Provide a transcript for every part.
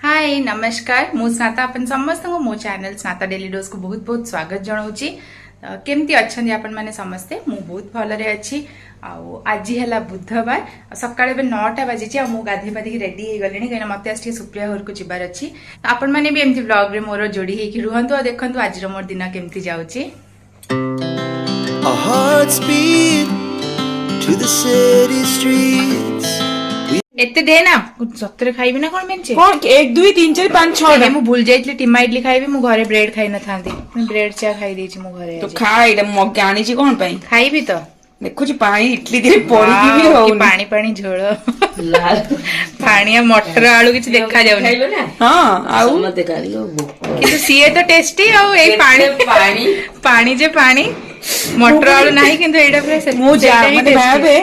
हाय नमस्कार मु स्नाता अपन समस्त मो चैनल स्नाता डेली डोज को बहुत बहुत स्वागत जनाऊँगी। केमती अच्छा आपण मैंने समस्ते मु बहुत भलरे अच्छी। आज है बुधवार सका 9टा बाजी मु गाधे पाधि रेडी हो गली कहीं मत आज सुप्रिया घर को जबार अच्छी। आपण मैंने भी एमती ब्लॉग रे मोर जोड़ी होकर रुहतु और देखु आज मोर दिन केमती जाउची। एते दे ना सतरे खाइबी ना कोन मेंचे कोन 1 2 3 4 5 6 मु भूल जाइतली टिम्मा इडली खाइबी मु घरे ब्रेड खाइ न थांदी ब्रेड चा खाइ देछि मु घरे तो खा एटा मग आनी छी कोन पई खाइबी तो देखु छी पानी इडली दे पड़ी भी हो पानी पानी झोल लाल पानी मटर आलू किछ देखा जाउनी खाइबो ना हां आउ मते कालो किंतु सीए तो टेस्टी आ ए पानी पानी पानी जे पानी मटर आलू नाही किंतु एडा फ्रेश मु जा मते भाबे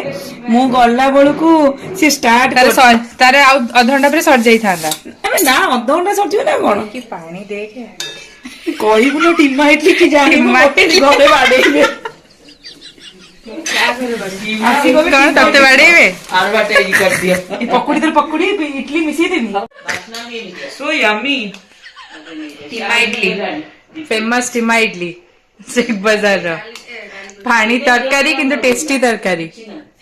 मु गल्ला बळु को से स्टार्ट तार आधा घंटा पर सर जाई थांदा अबे ना आधा घंटा सर जियो ना कोन की पानी देखे कोई बुलो टिम्मा इडली की जानी मते घरे बाडेबे आसी को कौन तते बाडेबे आर बाटे ई कर दिया पकोड़ी तर पकोड़ी इडली मिसी देनी so yummy Timma idli famous Timma idli सेठ बाजार रा पानी तरकारी किंतु टेस्टी तरकारी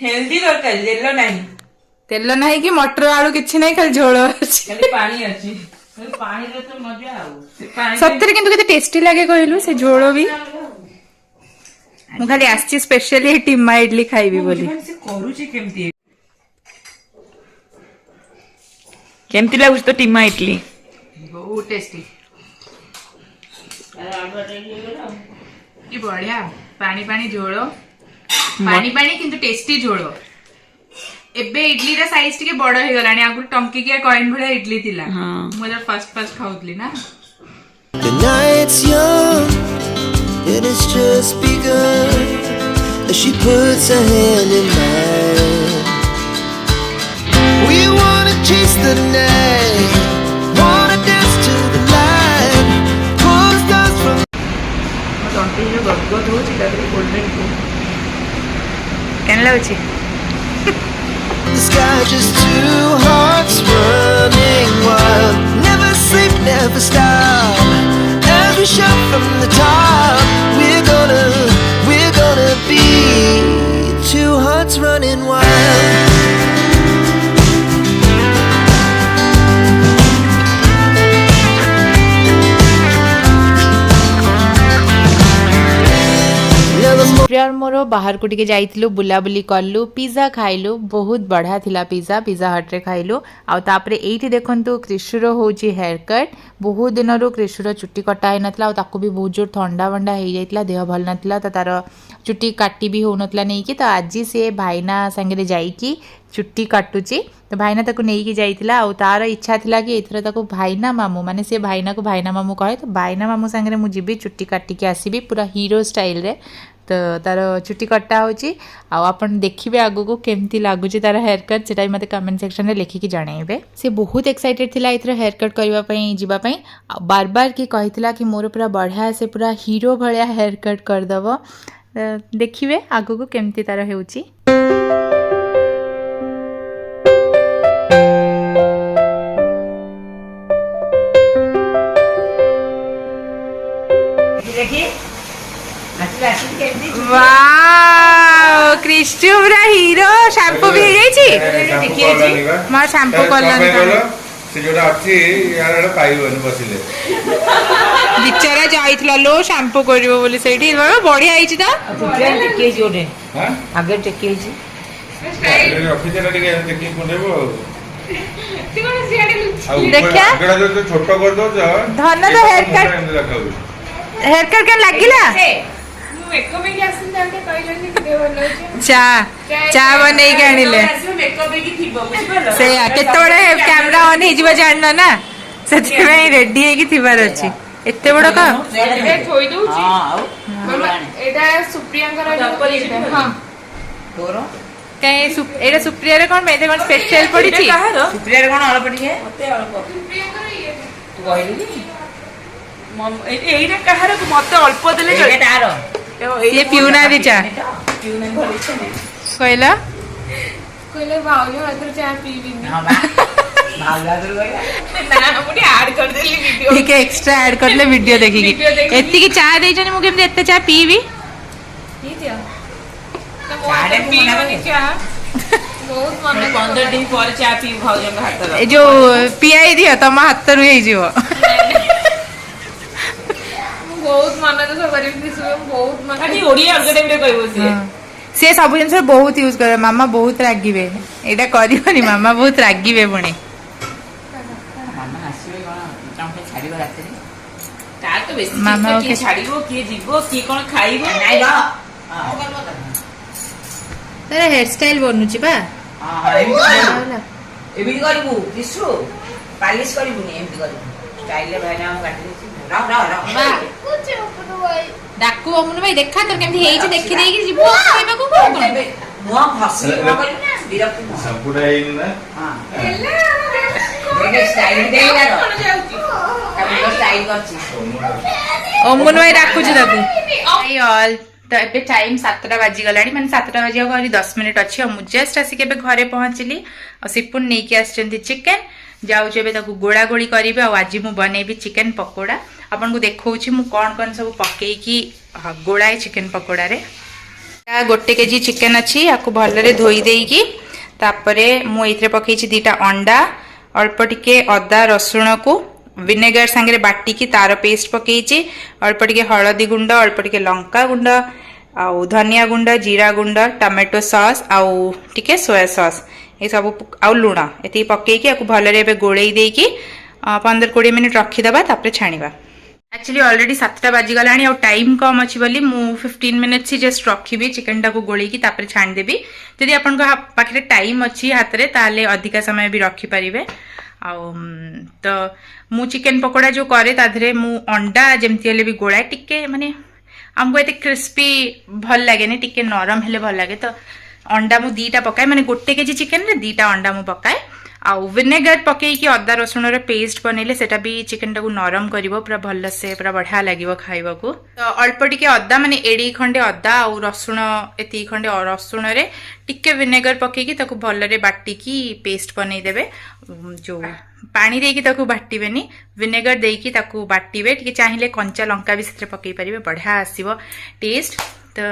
हेल्दी तरकारी तेल नहीं कि मटर आलू किछि नहीं खाली झोल खाली पानी अछि पानी रे तो मजा आउ सत्तर किंतु केते टेस्टी लागे कहलु से झोल भी मु खाली आछि स्पेशली टिम्मा इडली खाइबी बोली से करू छी केमती लागु तो टिम्मा इडली बहुत टेस्टी की बढ़िया पानी पानी झोल पानी पानी किंतु टेस्टी झोल एबे इडली रा साइज टिके बड़ हे गलानी आगु टंकी के कॉइन भले इडली थिला मु जब फर्स्ट खाउतली ना The night's young and it's just begun as she puts her hand in mine. We wanna chase the night, wanna dance to the light, pull stars from टंकी जो गदगद हो छी ताकि कोल्ड ड्रिंक केन लाउची the sky, just two hearts running wild. Never sleep, never stop. Every shot from the top. We're gonna be two hearts running wild. प्रियर मोर बाहर को टिके जाइथिलु बुलाबुली करलु पिज्जा खाइलु बहुत बढ़िया थिला पिज्जा हट रे खाइलु आ तापरे एठी देखंतु कृष्णर होची हेयर कट बहुत दिन रो कृष्णर चुट्टी कटा है नथला आ ताको भी बहुत जोर ठंडा वंडा हे जाइतला देह भल नथला त तार चुट्टी काटी भी हो नथला नै कि त आज से भाईना संगे जाई कि चुट्टी काटुची तो भाईना ताको नै कि जाइतला आ तार इच्छा थिला कि एथरा ताको भाईना मामू माने से भाईना को भाईना मामू कहे तो भाईना मामू संगे मु जिबी चुट्टी काटी के आसीबी पूरा हीरो स्टाइल रे तो तार चुट्टी कटा होची आपन देखिबे आगो को केमती लागुची तार हेयर कट सेटा मते कमेंट सेक्शन में लिखि जणाइबे से बहुत एक्साइटेड थिला इथर हेयर कट करबा पई जिबा पई बार बार की कहितला कि मोर पूरा बढ़िया से पूरा हीरो भलिया हेयर कट कर दबो देखिबे आगो को केमती तार हेउची वाओ क्रिस्टू पूरा हीरो शैम्पू भी जाई छी मां शैम्पू करलन से जोडा अछि यार एटा पाइबन बसिले बिचारा जाइतला लो शैम्पू करिवो बोली सेठी बढ़िया आइछि त ट्रेन टिके जोडे हां आगे टिके छी स्टाइल ऑफिसर टिके देखि कोनेबो देखा अगड़ा जो छोटो कर दो धन तो हेयर कट के लागिला चा बनै के आनिले से केते बड़े कैमरा ऑन हे जीव जान ना सेति में रेडी हे की थिबार अछि एते बड़ का ए थोई दउ छी हां एटा सुप्रियांका रा हां तोरो कहीं एटा सुप्रिया रे कोन मेते कोन स्पेशल पड़ी छी सुप्रिया रे कोन अळ पड़ी है मते अळ सुप्रियांका रे ये तू कहली मम एइरा कहार को मते अल्प देले एटा आरो ये पिउना दिचा पिउना भली छै ने कहला କହିଲେ ଭାଉଜ ହାତରେ ଚା ପିଇବିନି। ହଁ ବା ଭାଉଜ ହାତରୁ କହିଲା ନା ମୁଁ ଟିକେ ଆଡ୍ କରିଦେଲି ଭିଡିଓ। ଟିକେ ଏକ୍ସଟ୍ରା ଆଡ୍ କରିଲେ ଭିଡିଓ ଦେଖିକି ଭିଡିଓ ଦେଖିକି। ଏତିକି ଚା ଦେଇଛନ୍ତି ମୁଁ କେମିତି ଏତେ ଚା ପିଇବି? ପିଇଦିଅ। ତ ମୋ ଚା ଟା ହାତରେ ମୁଁ ମନା ପିଇବନି କଲି। ଚା। ବହୁତ ମନେ 15 ଦିନ ପରେ ଚା ପିଇବୁ ଭାଉଜଙ୍କ ହାତର। ଏ ଯୋଉ ପିଆଇ ଦିଅ ତମ ହାତରୁ ହେଇଯିବ। ମୁଁ ବହୁତ ମନ ଦୁଃଖ କରିବି କିଶୁ ବହୁତ ମନ ଖାଲି ଓଡ଼ିଆ ଅଲଗା ଟାଇମରେ କହିବ ସିଏ। ସେ ସବୁ ଜିନିଷ ବହୁତ ୟୁଜ કરે ମାମା ବହୁତ ରାଗିବେ ଏଇଟା କରିବନି ମାମା ବହୁତ ରାଗିବେ ପୁଣି। ମାମା ଆସିବେ କଣ ତାଙ୍କୁ ଛାଡ଼ିବ ରାତିରେ ତାର ତ ବେଶୀ ମାମା ଚିନ୍ତା, କିଏ ଛାଡ଼ିବ କିଏ ଯିବ କିଏ କଣ ଖାଇବ ନାଇଁ ବା ତାର ହେୟାର ଷ୍ଟାଇଲ ବନୁଛି ବା ଏମିତି କରିବୁ କିଶୁ ପାଲିସ କରିବୁନି ଏମିତି କରିବୁ ଷ୍ଟାଇଲରେ ଭାଇନା ଆମ କାଟି ଦେଇଛି ଡାକୁ ଅମୁନ ଭାଇ ଦେଖା ତୋର କେମିତି ହେଇଛି ଦେଖି ଦେଇକି ଯିବୁ ଖାଇବାକୁ କଣ ମୁହଁ ଘଷି କଣ କରିବୁ ନା ବିରକ୍ତି ନୁହଁ। ସମ୍ପୁଟା ହେଇନି ନା ଷ୍ଟାଇଲ ଦେଇକି ଷ୍ଟାଇଲ କରିଛି ଅମୁନ ଭାଇ ଡାକୁଛି ତାକୁ ଅଲ୍ ତ ଏବେ ଟାଇମ୍ 7ଟା ବାଜିଗଲାଣି ମାନେ 7ଟା ବାଜିବାକୁ ଆହୁରି 10 ମିନିଟ୍ ଅଛି ଆଉ ମୁଁ ଜଷ୍ଟ ଆସିକି ଏବେ ଘରେ ପହଞ୍ଚିଲି ଆଉ ସିପୁନ ନେଇକି ଆସିଛନ୍ତି ଚିକେନ ଯାଉଛି ଏବେ ତାକୁ ଗୋଳା ଗୋଳି କରିବି ଆଉ ଆଜି ମୁଁ ବନେଇବି ଚିକେନ ପକୋଡ଼ା ଆପଣଙ୍କୁ ଦେଖାଉଛି ମୁଁ କ'ଣ କ'ଣ ସବୁ ପକେଇକି ଗୋଳାଏ ଚିକେନ ପକୋଡ଼ାରେ। 1 କେଜି ଚିକେନ ଅଛି ୟାକୁ ଭଲରେ ଧୋଇ ଦେଇକି ତାପରେ ମୁଁ ଏଇଥିରେ ପକେଇଛି 2ଟା ଅଣ୍ଡା ଅଳ୍ପ ଟିକେ ଅଦା ରସୁଣକୁ विनेगर सांगे बाटिकी तार पेस्ट पकईची अल्प टिके हलदी गुंड अल्प टिके लंका गुंड आउ धनिया गुंड जीरा गुंड टमेटो सॉस आउ टिके सोया सॉस ये सब आउ लुण ये पकईकी भलरे गोलई देकी 15-20 मिनिट रखीदबा तापर छाणीबा। एक्चुअली ऑलरेडी 7टा बाजिगला आ टाइम कम अच्छी बोली मु 15 मिनिट्स ही जस्ट रखी चिकेन टाक गोलैकी तापर छाणीदेवी जदि आपण पाखे टाइम अच्छी हाथ में ताले अधिका समय भी रखिपारे। तो मु चिकेन पकोड़ा जो करे ताधरे मु अंडा जमती हेले भी गोलाए टिके माने हमको एते क्रिस्पी भल लगे नहीं टिके नरम हेले भल लगे तो अंडा मु 2टा पकाए माने 1 केजी चिकेन रे 2टा अंडा मु पकाए आउ विनेगर पकईकी अदा रसुण रे पेस्ट बनइले सेटा भी चिकेन टाकू नरम करिवो पूरा भल से पूरा बढ़िया लागिवो खाइबाकू। तो अल्प टिके अदा माने एडी खंडे अदा आउ रसुण एती खंडे रसुण रे टिके विनेगर पकईकी ताकू भलरे बाटिकी पेस्ट बनई देबे जो पानी देकी ताकू बाटिबेनी विनेगर देकी ताकू बाटिबे टिके चाहिए कंचा लंका भी सेते पकई परिबे बढ़िया आसीबो टेस्ट। तो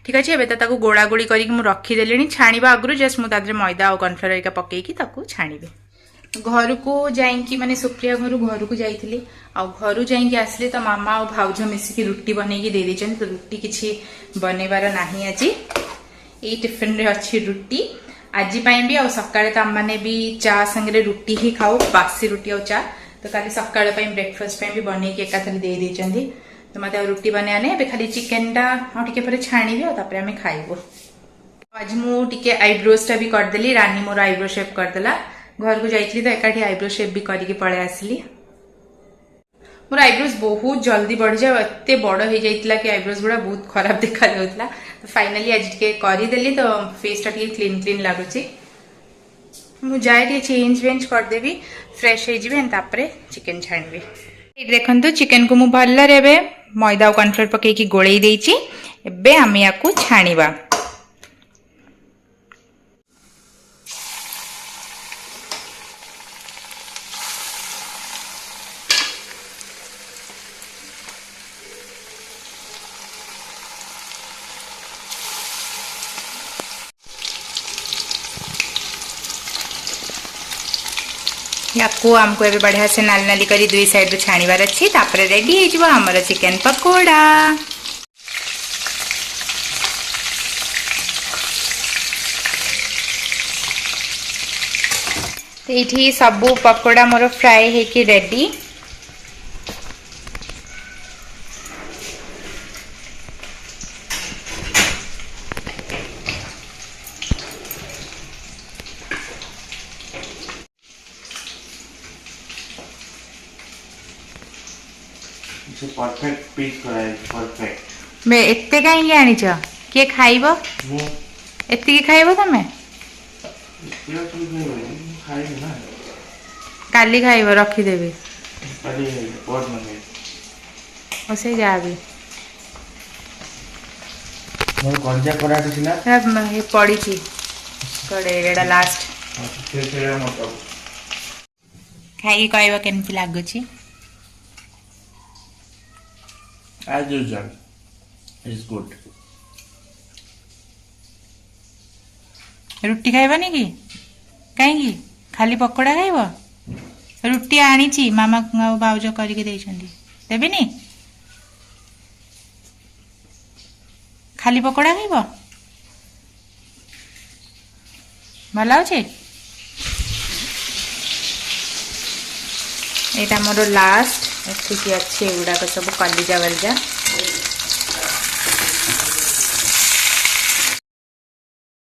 ठीक अच्छे एबे ताकू गोला गोली करिक मु रखीदेली छाणीबा आगु जस्ट मु तादरे मैदा और कॉर्नफ्लोर एका पकईकी ताकू छाणीबे। घर को जाइकी माने सुप्रिया घर को जाइथिली आ घर जाइकी आसली तो मामा और भाउज मिसिकी रुटी बनईकी दे देछन तो रुटी किछि बनेबार नाही आजी ए टिफिन रे अछि रुटी आज भी आ सकाळे तो आमने भी चा संगे रुटी ही खाऊ बासी रुटी और चा तो खाली सकाळ ब्रेकफास्ट भी बनईकी एकाथरे दे देछंदी तो मत रुटी बनाने ए खाली चिकेन टा टिके पर छाणी तापर आम खाइबो। आज मुझे आईब्रोज टा भी करदेली रानी मोर आईब्रो शेप करदेला घर को जाइली तो एकाठी आईब्रो शेप भी करके पळे आसली। मोर आईब्रोज बहुत जल्दी बढ़ी जाए एत बड़ हो जाता कि आईब्रोज गुड़ा बहुत खराब देखा जाउतला तो फाइनली आज टिके करदेली तो फेस टा टिके क्लीन क्लीन लगुच मु जाए टिके चेंज वेंज करदेवी फ्रेश हो जिवे तापर चिकेन छाणीबी। देखो चिकेन को मु भलरे मैदा और कॉर्नफ्लोर पकईकी गोलई देइची एबे आम याकू छाणीबा। याकू हमको एबे बढ़िया से नाली नाली करी दुई साइड रे छाणीबार अछि तापर रेडी हो जिवो हमर चिकेन पकोड़ा। एठी सबू पकोड़ा मोर फ्राई हेकी रेडी। परफेक्ट पीस कराई परफेक्ट बे एते काई आनिछ के खाइबो मु एते खाइबो तमे यो खाई ना काली खाइबो रखी देबी काली बहुत मंगे ओसे जाबी मोर कंजा कराटे थिला हे पड़ी छी କୋଉଟା ଏଇଟା ଲାଷ୍ଟ ମତ ଖାଇକି କହିବ କେମିତି ଲାଗୁଛି। as usual is good. ରୁଟି ଖାଇବନି କି? କାହିଁକି ଖାଲି ପକୋଡ଼ା ଖାଇବ? ରୁଟି ଆଣିଛି ମାମା ଆଉ ଭାଉଜ କରିକି ଦେଇଛନ୍ତି, ଦେବିନି? ଖାଲି ପକୋଡ଼ା ଖାଇବ? ଭଲ ଅଛି? ଏଇଟା ମୋର ଲାଷ୍ଟ, ଏତିକି ଅଛି ଏଗୁଡ଼ାକ ସବୁ କଲିଜା ବଲିଜା।